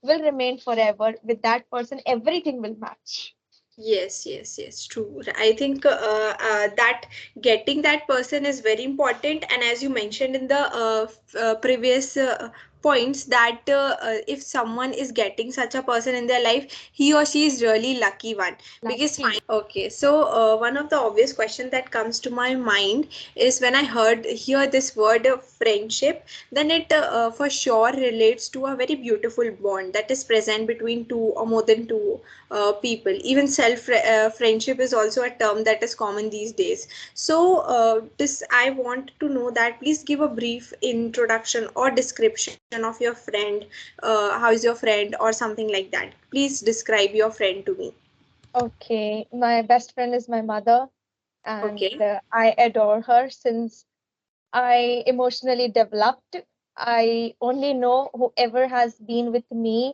will remain forever. With that person, everything will match. Yes, true. I think that getting that person is very important. And as you mentioned in the previous points, that if someone is getting such a person in their life, he or she is really lucky one. Because Lucky. okay, so one of the obvious question that comes to my mind is when I hear this word friendship, then it for sure relates to a very beautiful bond that is present between two or more than two people. Even self friendship is also a term that is common these days. So this I want to know that please give a brief introduction or description of your friend. How is your friend or something like that? Please describe your friend to me. Okay, my best friend is my mother, and Okay. I adore her since I emotionally developed. I only know whoever has been with me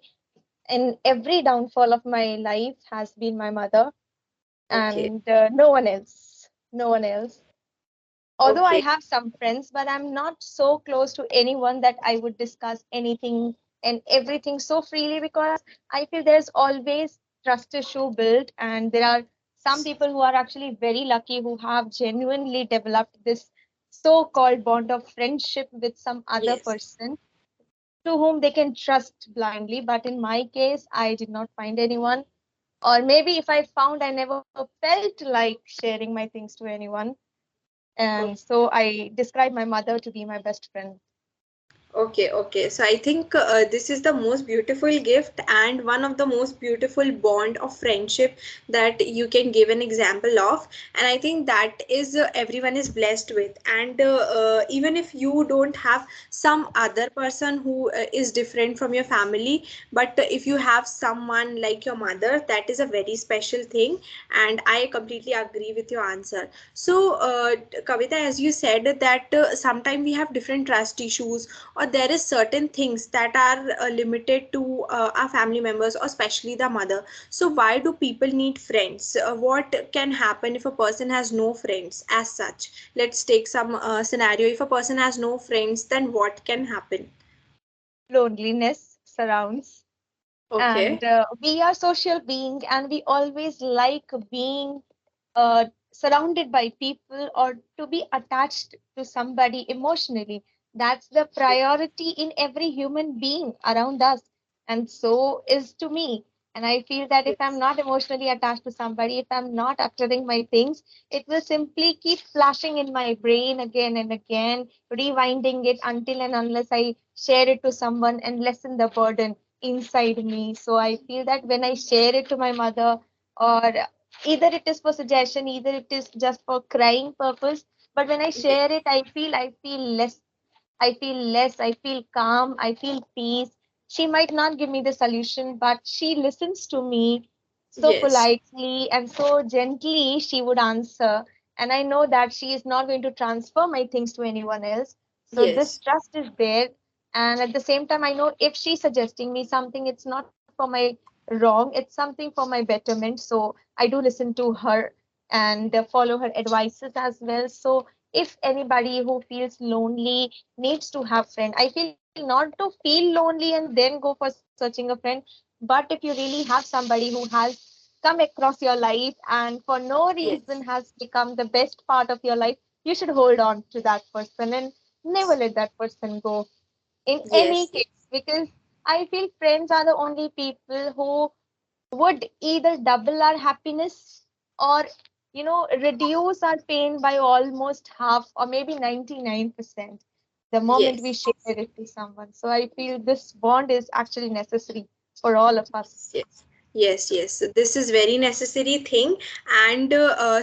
in every downfall of my life has been my mother, Okay. and no one else. No one else. Although I Okay. have some friends, but I'm not so close to anyone that I would discuss anything and everything so freely, because I feel there's always trust issue built, and there are some people who are actually very lucky who have genuinely developed this so-called bond of friendship with some other Yes. person to whom they can trust blindly. But in my case, I did not find anyone, or maybe if I found, I never felt like sharing my things to anyone, and so I describe my mother to be my best friend. Okay. So I think this is the most beautiful gift and one of the most beautiful bond of friendship that you can give an example of. And I think that is everyone is blessed with. And even if you don't have some other person who is different from your family, but if you have someone like your mother, that is a very special thing. And I completely agree with your answer. So, Kavita, as you said that sometimes we have different trust issues, or there is certain things that are limited to our family members, or especially the mother. So why do people need friends? What can happen if a person has no friends as such? Let's take some scenario. If a person has no friends, then what can happen? Loneliness surrounds, Okay. and we are social being, and we always like being surrounded by people or to be attached to somebody emotionally. That's the priority in every human being around us, and so is to me. And I feel that if I'm Yes. not emotionally attached to somebody, if I'm not uttering my things, it will simply keep flashing in my brain again and again, rewinding it until and unless I share it to someone and lessen the burden inside me. So I feel that when I share it to my mother, or either it is for suggestion, either it is just for crying purpose, but when I Yes. share it, I feel less. I feel calm, I feel peace. She might not give me the solution, but she listens to me so Yes. politely and so gently she would answer. And I know that she is not going to transfer my things to anyone else. So this Yes. trust is there. And at the same time, I know if she's suggesting me something, it's not for my wrong, it's something for my betterment. So I do listen to her and follow her advices as well. So if anybody who feels lonely needs to have friend, I feel not to feel lonely and then go for searching a friend, but if you really have somebody who has come across your life and for no reason Yes. has become the best part of your life, you should hold on to that person and never let that person go in any Yes. case, because I feel friends are the only people who would either double our happiness or reduce our pain by almost half or maybe 99% the moment we Yes. share it to someone. So I feel this bond is actually necessary for all of us. Yes. This is very necessary thing, and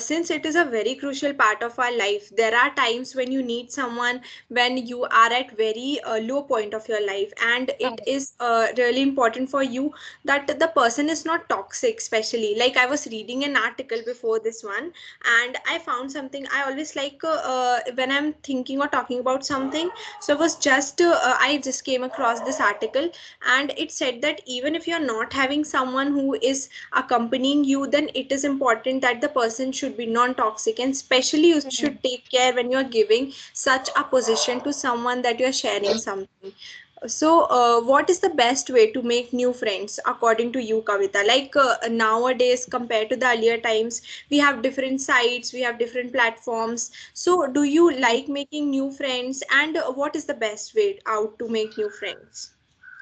since it is a very crucial part of our life, there are times when you need someone when you are at very low point of your life, and it Correct. is really important for you that the person is not toxic. Especially, like I was reading an article before this one, and I found something I always like when I'm thinking or talking about something. So it was just I just came across this article, and it said that even if you're not having someone who is accompanying you, then it is important that the person should be non-toxic, and especially you should Mhm. take care when you're giving such a position to someone that you're sharing something. So, what is the best way to make new friends according to you, Kavita? Like nowadays, compared to the earlier times, we have different sites, we have different platforms. So, do you like making new friends, and what is the best way out to make new friends?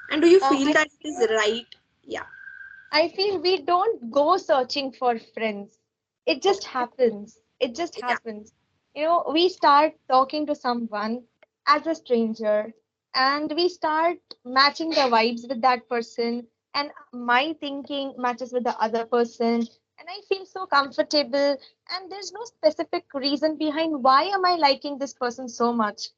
And do you uh, feel I that it is right? Yeah. I feel we don't go searching for friends. It just Okay. happens. It just Yeah. happens. We start talking to someone as a stranger and we start matching the vibes with that person, and my thinking matches with the other person. And I feel so comfortable, and there's no specific reason behind why am I liking this person so much.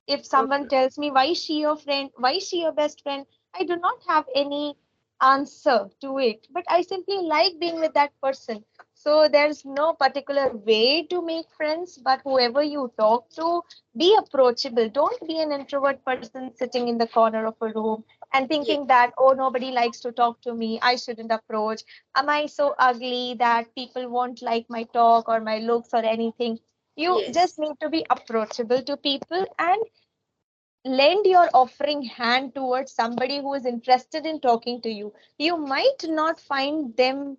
If someone Okay. tells me why is she your friend, why is she your best friend, I do not have any answer to it, but I simply like being with that person. So there's no particular way to make friends, but whoever you talk to, be approachable. Don't be an introvert person sitting in the corner of a room and Yes. thinking that, oh, nobody likes to talk to me, I shouldn't approach. Am I so ugly that people won't like my talk or my looks or anything? You just Yes. need to be approachable to people and lend your offering hand towards somebody who is interested in talking to you. You might not find them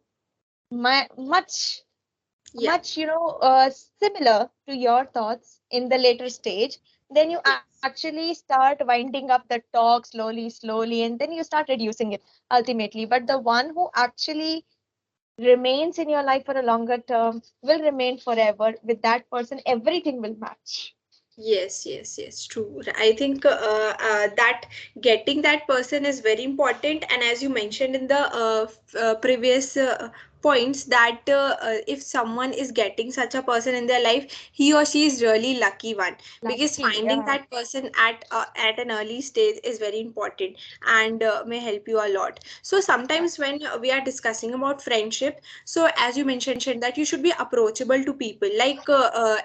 much Yeah. much similar to your thoughts in the later stage. Then you Yes. actually start winding up the talk slowly, and then you start reducing it ultimately. But the one who actually remains in your life for a longer term will remain forever. With that person, everything will match. Yes, yes, yes, true. I think that getting that person is very important. And as you mentioned in the previous points, that if someone is getting such a person in their life, he or she is really lucky one, because Lucky, finding yeah. that person at an early stage is very important and may help you a lot. So Yeah. sometimes when we are discussing about friendship, so as you mentioned that you should be approachable to people. Like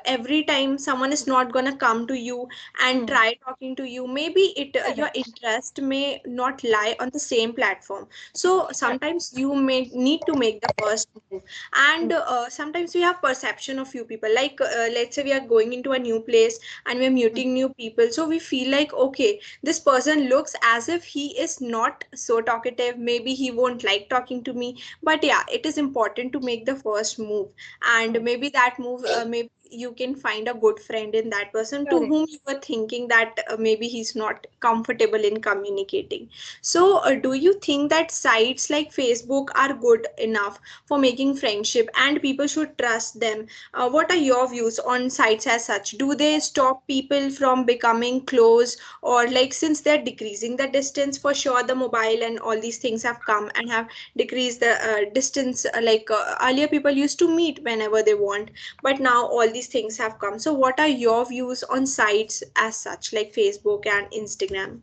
every time someone is not gonna come to you and Hmm. try talking to you, maybe it your Correct. interest may not lie on the same platform. So Correct. sometimes you may need to make the first move. And Hmm. sometimes we have perception of few people. Like let's say we are going into a new place and we're Hmm. meeting new people, so we feel like, okay, this person looks as if he is not so talkative, maybe he won't like talking to me. But yeah, it is important to make the first move, and Hmm. maybe that move, maybe you can find a good friend in that person to Correct. whom you were thinking that maybe he's not comfortable in communicating. So do you think that sites like Facebook are good enough for making friendship and people should trust them? What are your views on sites as such? Do they stop people from becoming close, or like since they're decreasing the distance, for sure the mobile and all these things have come and have decreased the distance, like earlier people used to meet whenever they want, but now all these things have come. So what are your views on sites as such like Facebook and Instagram?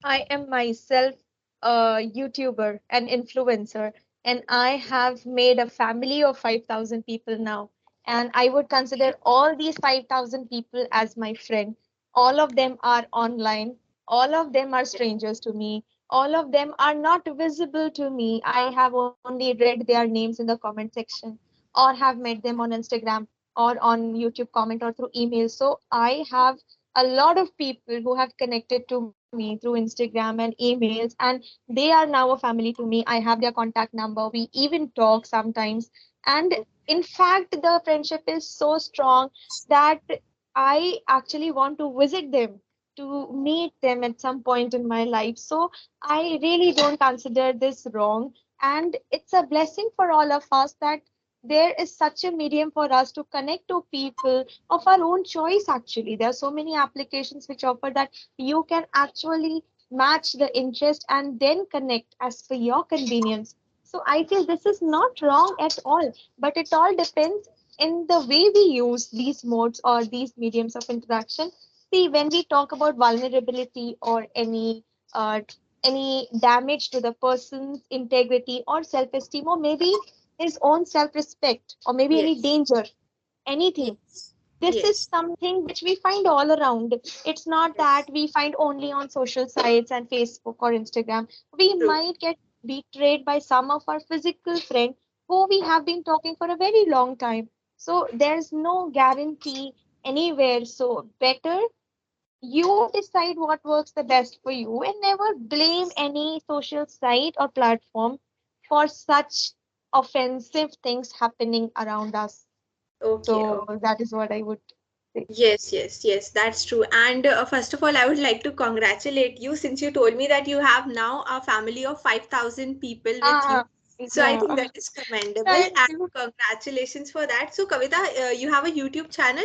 I am myself a YouTuber, an influencer, and I have made a family of 5,000 people now. And I would consider all these 5,000 people as my friend. All of them are online. All of them are strangers to me. All of them are not visible to me. I have only read their names in the comment section or have met them on Instagram or on YouTube comment or through email. So I have a lot of people who have connected to me through Instagram and emails, and they are now a family to me. I have their contact number. We even talk sometimes. And in fact, the friendship is so strong that I actually want to visit them, to meet them at some point in my life. So I really don't consider this wrong. And it's a blessing for all of us that there is such a medium for us to connect to people of our own choice. Actually, there are so many applications which offer that you can actually match the interest and then connect as per your convenience. So I feel this is not wrong at all, but it all depends in the way we use these modes or these mediums of interaction. See, when we talk about vulnerability or uh, any damage to the person's integrity or self-esteem, or maybe his own self-respect, or maybe any Yes. danger, anything, Yes. this is Yes. something which we find all around. It's not that Yes. we find only on social sites and Facebook or Instagram. We True. might get betrayed by some of our physical friends who we have been talking for a very long time. So there's no guarantee anywhere. So better you decide what works the best for you and never blame any social site or platform for such offensive things happening around us. Okay, So okay. that is what I would say. Yes, yes, yes, that's true. And first of all, I would like to congratulate you since you told me that you have now a family of 5,000 people with you. Ah, So I think yeah. that is commendable Thank and you. congratulations for that. So Kavita, you have a YouTube channel.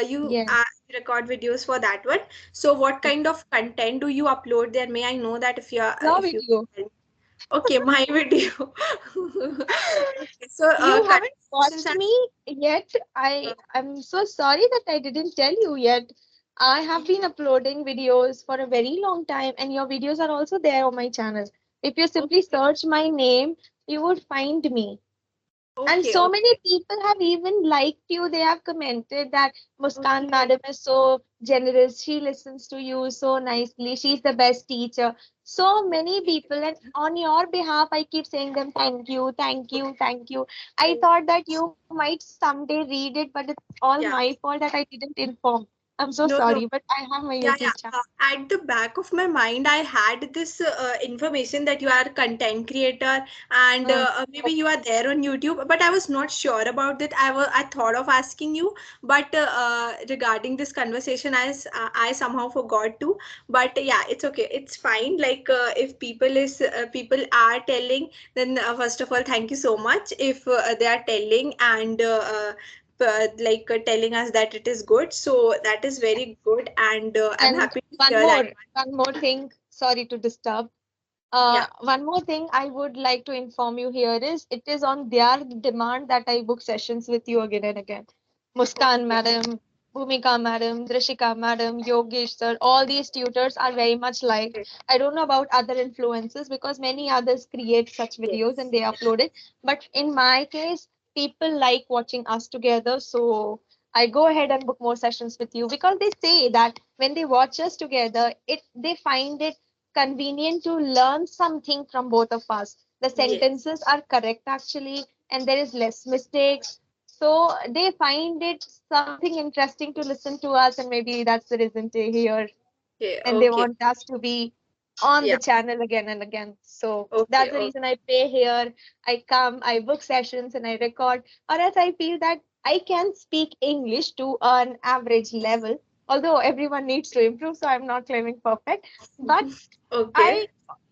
You Yes. record videos for that one. So what kind of content do you upload there? May I know that Love if you video. okay, my video. Okay, so You haven't congratulations watched me yet. I'm so sorry that I didn't tell you yet. I have been uploading videos for a very long time, and your videos are also there on my channel. If you simply okay, search my name, you would find me. And okay, so many okay. people have even liked you. They have commented that Muskan madam is so generous. She listens to you so nicely. She's the best teacher. So many people, and on your behalf, I keep saying them thank you, thank you, thank you. I thought that you might someday read it, but it's all Yeah. my fault that I didn't inform. I'm so No, no. sorry, but I have my Yeah, YouTube yeah. channel. At the back of my mind, I had this information that you are a content creator and Mm. maybe you are there on YouTube, but I was not sure about that. I thought of asking you, but regarding this conversation, I somehow forgot to. But yeah, it's okay. It's fine. Like if people are telling, then first of all, thank you so much. If they are telling and like telling us that it is good, so that is very good and I'm And happy to hear that. one more thing. Sorry to disturb. Yeah. One more thing I would like to inform you here is it is on their demand that I book sessions with you again and again. Muskan Okay. madam, Bhumika madam, Drishika madam, Yogesh sir, all these tutors are very much liked. Okay. I don't know about other influencers because many others create such videos and Yes. they upload it. But in my case, people like watching us together. So I go ahead and book more sessions with you because they say that when they watch us together, it they find it convenient to learn something from both of us. The Yes. sentences are correct actually, and there is less mistakes. So they find it something interesting to listen to us, and maybe that's the reason they hear Okay. and they Okay. want us to be on Yeah. the channel again and again. So Okay. that's the Okay. reason I pay here. I come, I book sessions, and I record, or else I feel that I can speak English to an average level. Although everyone needs to improve, so I'm not claiming perfect. But Okay. I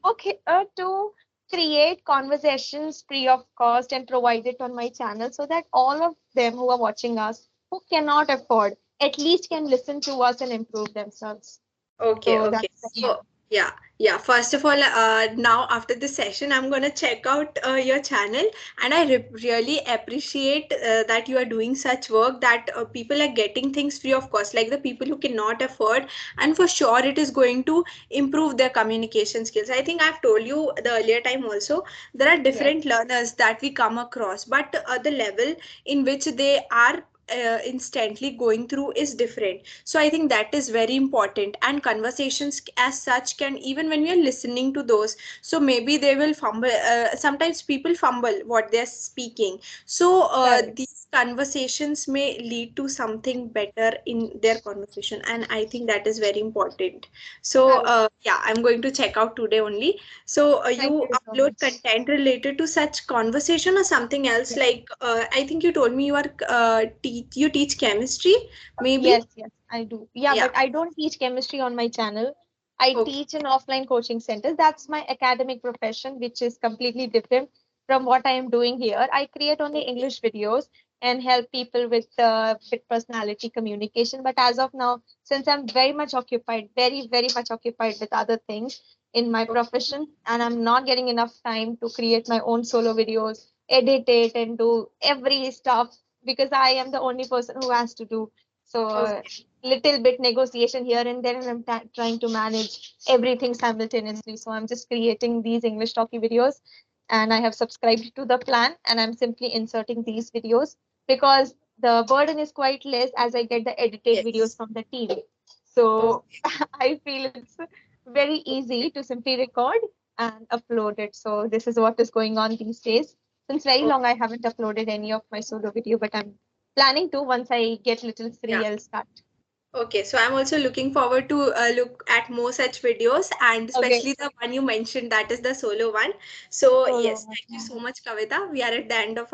okay to create conversations free of cost and provide it on my channel so that all of them who are watching us who cannot afford at least can listen to us and improve themselves. Okay, So okay. that's the So, yeah, yeah. First of all, now after this session, I'm gonna check out your channel, and I re really appreciate that you are doing such work that people are getting things free of cost, like the people who cannot afford, and for sure it is going to improve their communication skills. I think I've told you the earlier time also, there are yes, different learners that we come across, but the level in which they are instantly going through is different. So I think that is very important, and conversations as such can, even when we are listening to those, so maybe they will fumble, sometimes people fumble what they're speaking, so correct. these conversations may lead to something better in their conversation, and I think that is very important. So Correct. yeah, I'm going to check out today only. So Thank you you so upload much. content related to such conversation or something else, Yes, like I think you told me you are you teach chemistry, maybe. yes, I do. Yeah, Yeah. but I don't teach chemistry on my channel. I Okay. teach in offline coaching centers. That's my academic profession, which is completely different from what I am doing here. I create only Okay. English videos and help people with personality communication. But as of now, since I'm very much occupied, very much occupied with other things in my Okay. profession, and I'm not getting enough time to create my own solo videos, edit it, and do every stuff because I am the only person who has to do. So Okay. little bit negotiation here and there, and I'm trying to manage everything simultaneously. So I'm just creating these English talkie videos, and I have subscribed to the plan, and I'm simply inserting these videos because the burden is quite less as I get the edited videos Yes. from the team. So Okay. I feel it's very easy Okay. to simply record and upload it. So this is what is going on these days. Since very long, I Okay. haven't uploaded any of my solo video, but I'm planning to once I get little Yeah. free, I'll start. Okay, so I'm also looking forward to look at more such videos, and Okay. especially the one you mentioned, that is the solo one. So Solo yes, one, thank you yeah. so much, Kavita. We are at the end of our